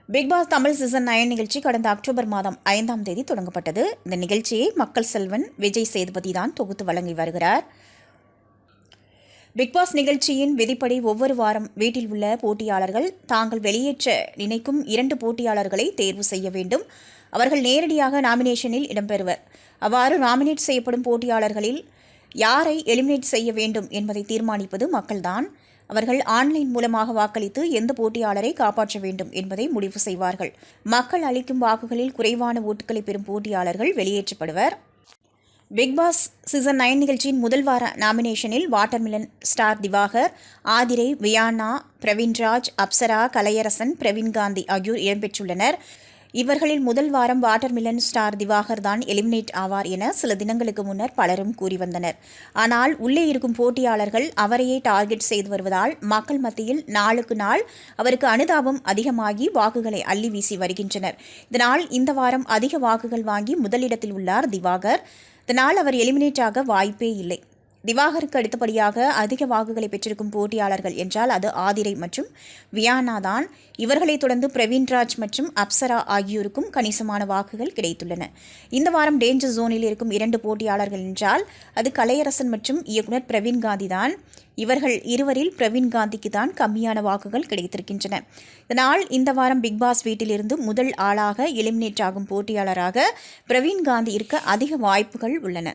Big pass Tamil season 9 நிகழ்ச்சி கடந்த October மாதம் 5ஆம் தேதி தொடங்கப்பட்டது. இந்த நிகழ்ச்சியை மக்கள் செல்வன் விஜய் சேதுபதி தான் தொகுத்து வழங்கி வருகிறார். பிக் பாஸ் நிகழ்ச்சியின் விதிப்படி ஒவ்வொரு வாரம் வீட்டில் உள்ள போட்டியாளர்கள் தாங்கள் வெளியேற்ற நினைக்கும் 2 போட்டியாளர்களை தேர்வு செய்ய வேண்டும். அவர்கள் நேரடியாக நாமினேஷனில் இடம்பெறுவர். அவ்வாறு நாமினேட் செய்யப்படும் போட்டியாளர்களில் யாரை எலிமினேட் செய்ய வேண்டும் என்பதை தீர்மானிப்பது மக்கள்தான். அவர்கள் ஆன்லைன் மூலமாக வாக்களித்து எந்த போட்டியாளரை காப்பாற்ற வேண்டும் என்பதை முடிவு செய்வார்கள். மக்கள் அளிக்கும் வாக்குகளில் குறைவான ஓட்டுகளை பெறும் போட்டியாளர்கள் வெளியேற்றப்படுவர். பிக் பாஸ் சீசன் 9 நிகழ்ச்சியின் முதல் வார நாமினேஷனில் வாட்டர்மிலன் ஸ்டார் திவாகர், ஆதிரை, வியானா, பிரவீன்ராஜ், அப்சரா, கலையரசன், பிரவீன் காந்தி ஆகியோர் இடம்பெற்றுள்ளனர். இவர்களில் முதல் வாரம் வாட்டர்மிலன் ஸ்டார் திவாகர் தான் எலிமினேட் ஆவார் என சில தினங்களுக்கு முன்னர் பலரும் கூறி வந்தனர். ஆனால் உள்ளே இருக்கும் போட்டியாளர்கள் அவரையே டார்கெட் செய்து வருவதால் மக்கள் மத்தியில் நாளுக்கு நாள் அவருக்கு அனுதாபம் அதிகமாகி வாக்குகளை அள்ளி வீசி வருகின்றனர். இதனால் இந்த வாரம் அதிக வாக்குகள் வாங்கி முதலிடத்தில் உள்ளார் திவாகர். இதனால் அவர் எலிமினேட் ஆக வாய்ப்பே இல்லை. திவாகருக்கு அடுத்தபடியாக அதிக வாக்குகளை பெற்றிருக்கும் போட்டியாளர்கள் என்றால் அது ஆதிரை மற்றும் வியானா தான். இவர்களைத் தொடர்ந்து பிரவீன்ராஜ் மற்றும் அப்சரா ஆகியோருக்கும் கணிசமான வாக்குகள் கிடைத்துள்ளன. இந்த வாரம் டேஞ்சர் ஜோனில் இருக்கும் 2 போட்டியாளர்கள் என்றால் அது கலையரசன் மற்றும் இயக்குனர் பிரவீன் காந்தி தான். இவர்கள் இருவரில் பிரவீன் காந்திக்கு தான் கம்மியான வாக்குகள் கிடைத்திருக்கின்றன. இதனால் இந்த வாரம் பிக் பாஸ் வீட்டிலிருந்து முதல் ஆளாக எலிமினேட் ஆகும் போட்டியாளராக பிரவீன் காந்தி இருக்க அதிக வாய்ப்புகள் உள்ளன.